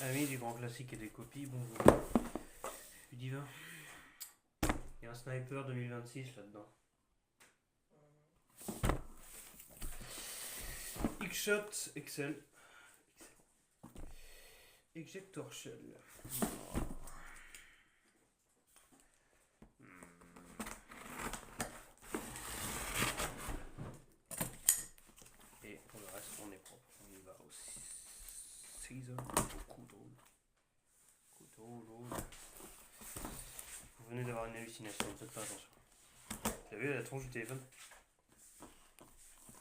Amis du grand classique et des copies, bonjour. Du divin. Il y a un sniper 2026 là-dedans. X-Shot Excel. Ejector Shell. Et pour le reste, on est propre. On y va aussi. Caesar au couteau. Vous venez d'avoir une hallucination, ne faites pas attention. T'as vu la tronche du téléphone?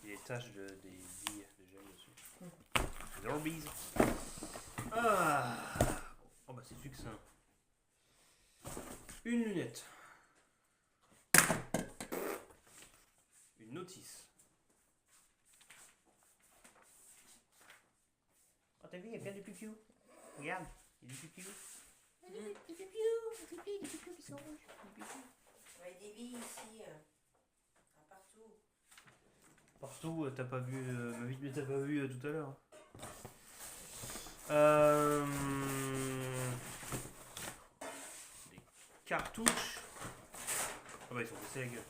Il y a des taches des billes de gel dessus. Zorbies. Ah. Oh bah c'est succinct. Une lunette. Une notice. Oh t'as vu, il y a plein de pipiou. Regarde, il y a du pipiou. Des pipious qui sont rouges. Ouais, des billes ici, partout. Partout, t'as pas vu, ma vie, mais t'as pas vu tout à l'heure. Des cartouches. Ah bah ils sont cassés la gueule.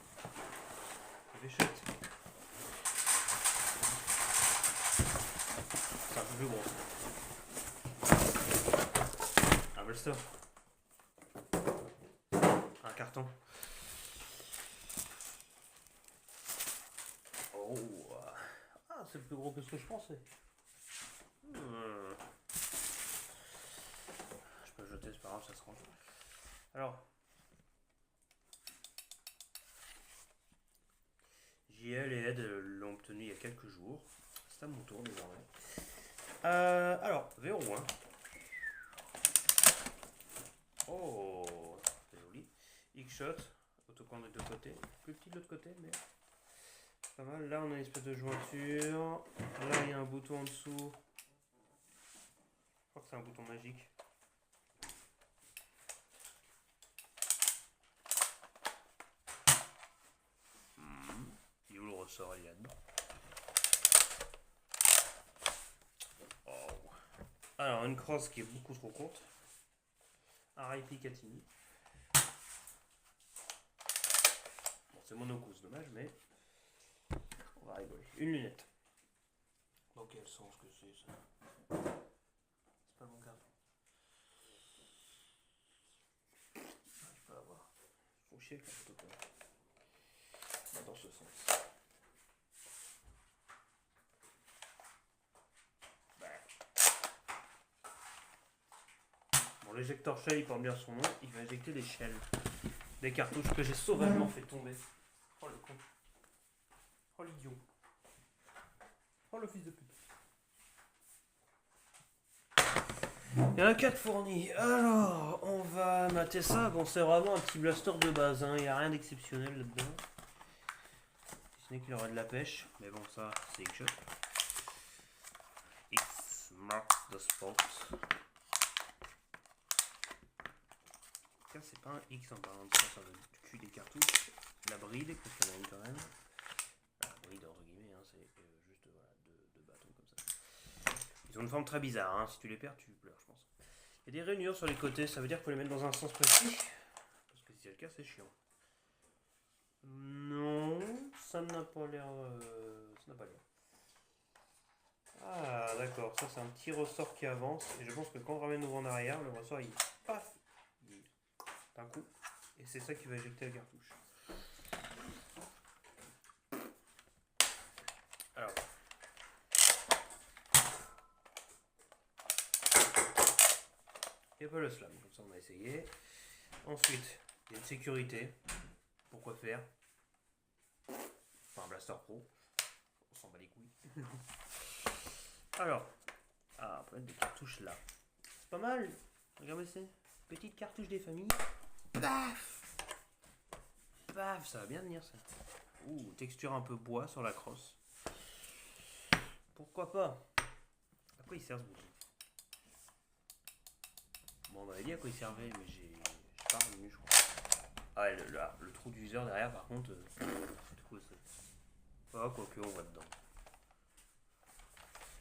Ça fait chouette. C'est un peu plus gros. Un bolster. Un carton. Oh. Ah, c'est plus gros que ce que je pensais. Je peux le jeter, c'est pas grave, ça se range. Alors. JL et Ed l'ont obtenu il y a quelques jours. C'est à mon tour désormais. Alors, verrou 1. Oh, c'est joli. X-Shot, autocollant de deux côtés. Plus petit de l'autre côté, mais pas mal. Là, on a une espèce de jointure. Là, il y a un bouton en dessous. Je crois que c'est un bouton magique. Il est où le ressort? Il est là-dedans. Oh. Alors, une crosse qui est beaucoup trop courte. R.I.P. Katini. Bon, c'est monoco, c'est dommage, mais on va rigoler. Une lunette. Dans quel sens que c'est ça? C'est pas mon carton. Je peux avoir. Faut chier avec la photo. Dans ce sens. Bon, l'éjecteur shell, il porte bien son nom. Il va injecter des shells. Des cartouches que j'ai sauvagement fait tomber. Oh le con. Oh l'idiot. Oh le fils de pute. Il y en a 4 fournis. Alors, on va mater ça. Bon, c'est vraiment un petit blaster de base. Hein. Il n'y a rien d'exceptionnel là-dedans. Si ce n'est qu'il aurait de la pêche. Mais bon, ça, c'est X-Shot. X marks the spot. C'est pas un X en parlant de ça, ça va du cul des cartouches. La bride, parce qu'il y en a une quand même. La bride, entre guillemets, hein, c'est juste voilà, deux bâtons comme ça. Ils ont une forme très bizarre, hein. Si tu les perds, tu pleures, je pense. Il y a des rainures sur les côtés, ça veut dire qu'il faut les mettre dans un sens précis. Parce que si c'est le cas, c'est chiant. Non, ça n'a pas l'air. Ça n'a pas l'air. Ah, d'accord, ça c'est un petit ressort qui avance. Et je pense que quand on ramène en arrière, le ressort il paf! Un coup, et c'est ça qui va éjecter la cartouche. Alors, il n'y a pas le slam, comme ça on a essayé. Ensuite, il y a une sécurité. Pourquoi faire? Enfin, un blaster pro. On s'en bat les couilles. Alors, après des cartouches là. C'est pas mal. Regardez ces petites cartouches des familles. Paf! Paf, ça va bien venir ça. Ouh, texture un peu bois sur la crosse. Pourquoi pas? À quoi il sert ce bouton? Bon, on m'avait dit à quoi il servait, mais j'ai pas revenu, je crois. Ah, le trou du viseur derrière, par contre, c'est quoi ça? Ah, quoique, on voit dedans.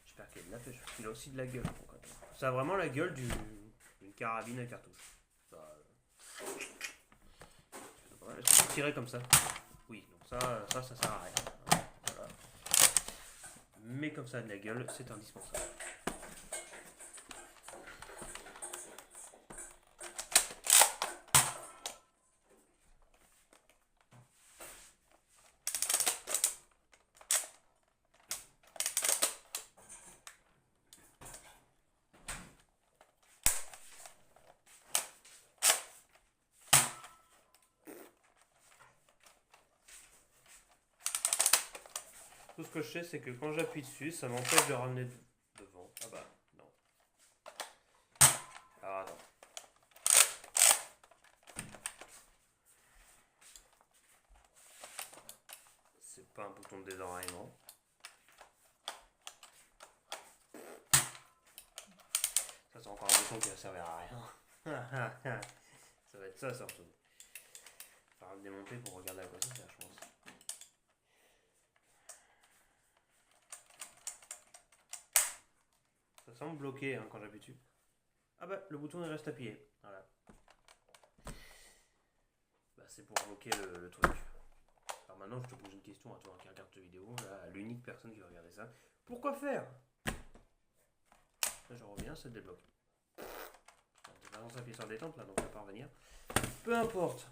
J'espère Ok, il a fait chaud. Il a aussi de la gueule. Ça a vraiment la gueule d'une carabine à cartouche. Ça, est-ce que tu tirer comme ça? Oui, donc ça sert à rien. Voilà. Mais comme ça a de la gueule, c'est indispensable. Tout ce que je sais, c'est que quand j'appuie dessus, ça m'empêche de ramener devant. Ah bah, non. Ah non. C'est pas un bouton de désenraillement. Ça, c'est encore un bouton qui va servir à rien. Ça va être ça, surtout. Il va le démonter pour regarder à quoi ça sert, je pense. Ça semble bloqué hein, quand j'appuie dessus. Ah bah, le bouton il reste appuyé. Voilà. Bah, c'est pour bloquer le truc. Alors maintenant, je te pose une question à toi qui regarde cette vidéo, là, l'unique personne qui va regarder ça. Pourquoi faire? Là, je reviens, ça débloque. T'es pas censé appuyer sur détente là, donc ça va pas revenir. Peu importe.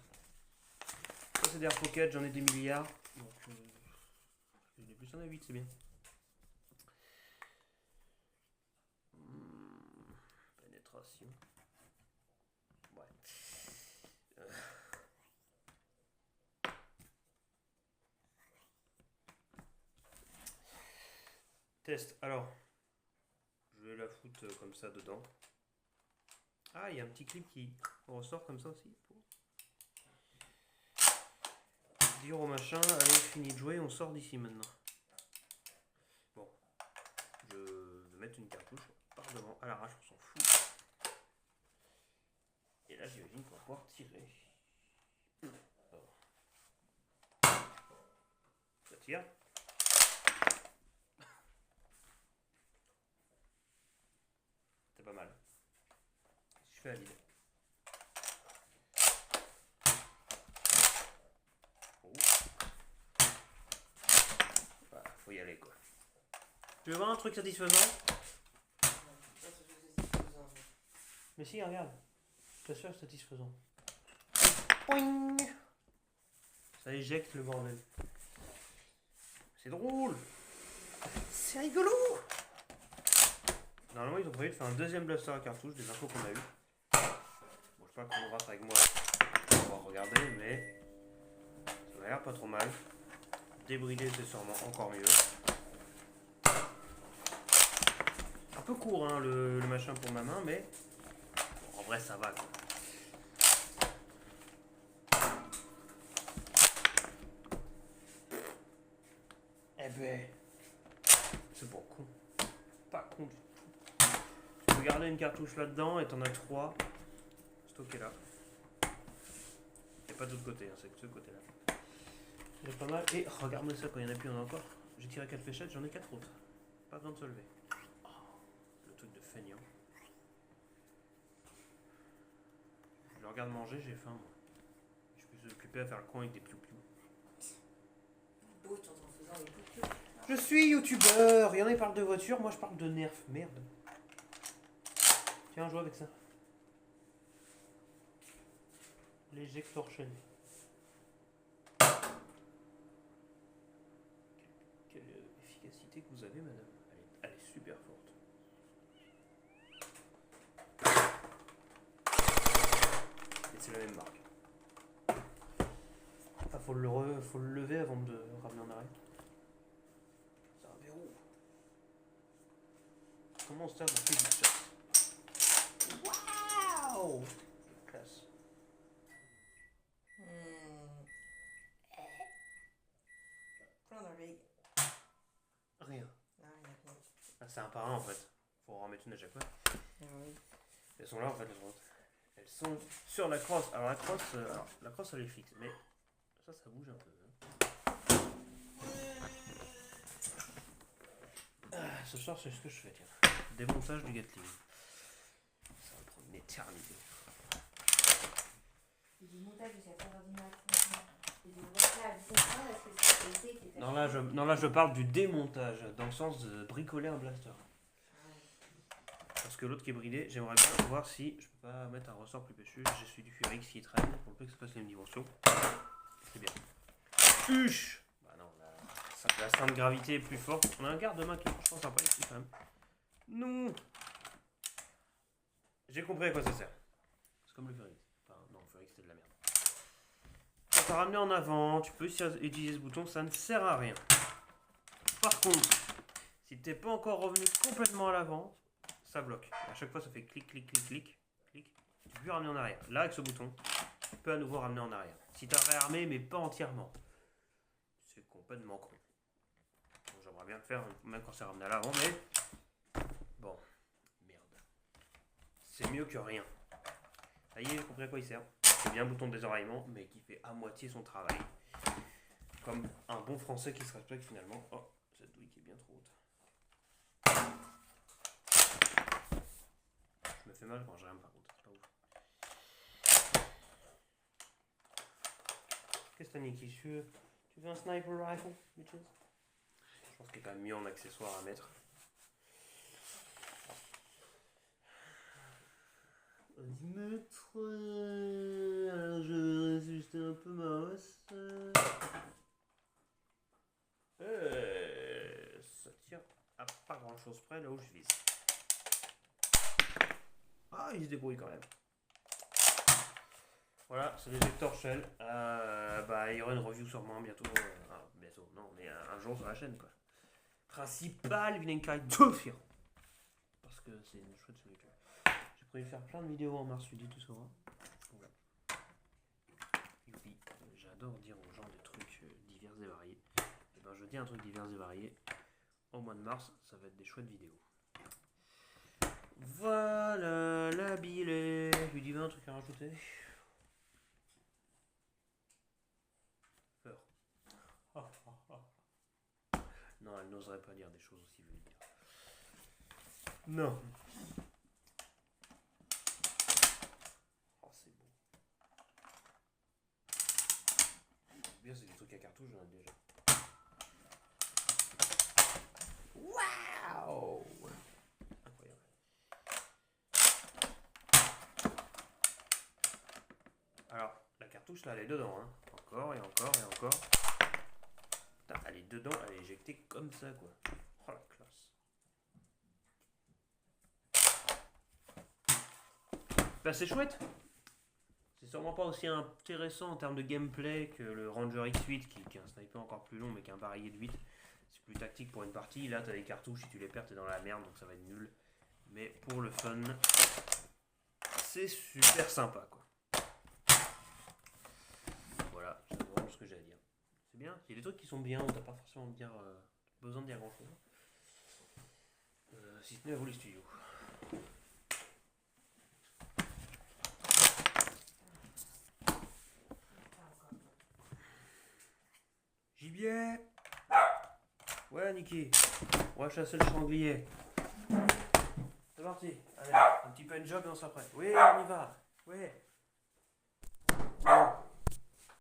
Ça, c'est des Air Pocket, j'en ai des milliards. Donc, j'en ai plus, j'en ai 8, c'est bien. Pénétration. Ouais. Test. Alors, je vais la foutre comme ça dedans. Ah, il y a un petit clip qui ressort comme ça aussi. Dire au machin, allez, fini de jouer, on sort d'ici maintenant. Bon, je vais mettre une cartouche par devant, à l'arrache, on s'en fout. Et là, j'imagine qu'on va pouvoir tirer. Alors. Ça tire. C'est pas mal. Je fais à vide. Oh. Voilà, faut y aller quoi. Tu veux voir un truc satisfaisant? Mais si, regarde. Je t'assure, c'est satisfaisant. Poing. Ça éjecte le bordel. C'est drôle. C'est rigolo. Normalement, ils ont prévu de faire un deuxième blaster à cartouche des infos qu'on a eu. Bon, je sais pas comment on va avec moi. On va regarder, mais ça m'a l'air pas trop mal. Débridé, c'est sûrement encore mieux. Un peu court, hein, le machin pour ma main, mais bon, en vrai, ça va quoi. Eh ben, c'est pour con. Pas con du tout. Tu peux garder une cartouche là-dedans et t'en as 3 stockées là. Et pas de l'autre côté, hein, c'est que ce côté-là. C'est pas mal. Et regarde-moi ça, quand il y en a plus, il y en a encore. J'ai tiré 4 fléchettes, j'en ai 4 autres. Pas besoin de se lever. Oh, le truc de feignant. Je le regarde manger, j'ai faim moi. Je peux s'occuper à faire le con avec des piou-piou. Je suis youtubeur, il y en a qui parlent de voiture, moi je parle de nerf. Merde. Tiens, joue avec ça. L'éjector chaîne. Quelle efficacité que vous avez, madame. Elle est super forte. Et c'est la même marque. Ah, faut le lever avant de ramener en arrêt. C'est un verrou. Comment on se sert de physique chat? Waouh! Classe. Rien. Ah, c'est un par un en fait. Faut en remettre une à chaque fois. Elles sont là en fait les autres. Elles sont sur la crosse. Alors la crosse elle est fixe, mais ça bouge un peu. ce soir, c'est ce que je fais, tiens. Démontage du Gatling. Ça va prendre une éternité. Du montage jusqu'à 4h du matin. Non, là, je parle du démontage, dans le sens de bricoler un blaster. Parce que l'autre qui est bridé, j'aimerais bien voir si je peux pas mettre un ressort plus péchu. J'ai celui du Furex qui traîne, pour peu que ça fasse les mêmes dimensions. C'est bien. Huch! Bah non, la centre de gravité est plus forte. On a un garde-main qui est franchement sympa ici quand même. Non! J'ai compris à quoi ça sert. C'est comme le Furex. Enfin, non, le Furex c'était de la merde. Quand t'as ramené en avant, tu peux utiliser ce bouton, ça ne sert à rien. Par contre, si t'es pas encore revenu complètement à l'avant, ça bloque. À chaque fois, ça fait clic, clic, clic, clic, clic. Tu peux plus ramener en arrière. Là, avec ce bouton, tu peux à nouveau ramener en arrière. Si t'as réarmé, mais pas entièrement. C'est complètement con. Bon, j'aimerais bien le faire, même quand c'est ramené à l'avant, mais... Bon, merde. C'est mieux que rien. Ça y est, j'ai compris à quoi il sert. C'est bien un bouton de désenraillement, mais qui fait à moitié son travail. Comme un bon français qui se respecte finalement. Oh, cette douille qui est bien trop haute. Je me fais mal quand je rame par contre, c'est pas ouf. Qu'est-ce que t'as Niki? Tu veux un sniper rifle, bitches? Je pense qu'il est quand même mieux en accessoire à mettre. Alors je vais résister un peu ma hausse. Ça tire à pas grand chose près là où je vise. Ah, il se débrouille quand même. Voilà, c'est l'éjecteur Shell. Bah, il y aura une review sûrement bientôt. Bientôt, non, mais un jour sur la chaîne quoi. Principal Vinenkai Tofir. Parce que c'est une chouette solution. J'ai prévu faire plein de vidéos en mars, tu dis, tout ça. Voilà. Youpi. J'adore dire aux gens des trucs divers et variés. Et ben, je dis un truc divers et varié. Au mois de mars, ça va être des chouettes vidéos. Voilà, la billet. Ludivin, un truc à rajouter? Peur. Non, elle n'oserait pas dire des choses aussi vulgaires. Non. Oh, c'est beau. Bien, c'est des trucs à cartouche, j'en ai déjà. Waouh! Incroyable. Alors, la cartouche là, elle est dedans, hein. Encore et encore et encore. Putain, elle est dedans, elle est éjectée comme ça, quoi. Oh la classe. Bah, c'est chouette. C'est sûrement pas aussi intéressant en termes de gameplay que le Ranger X8 qui est un sniper encore plus long mais qui est un barillet de 8. C'est plus tactique pour une partie. Là, t'as des cartouches, si tu les perds, t'es dans la merde donc ça va être nul. Mais pour le fun, c'est super sympa quoi. Voilà, c'est vraiment ce que j'ai à dire. C'est bien, il y a des trucs qui sont bien, on n'a pas forcément besoin de dire grand chose. Si ce n'est à vous les studios. Gibier. Ouais Niki, on va chasser le sanglier. C'est parti, allez, un petit peu de job et on s'apprête. Oui, on y va. Ouais.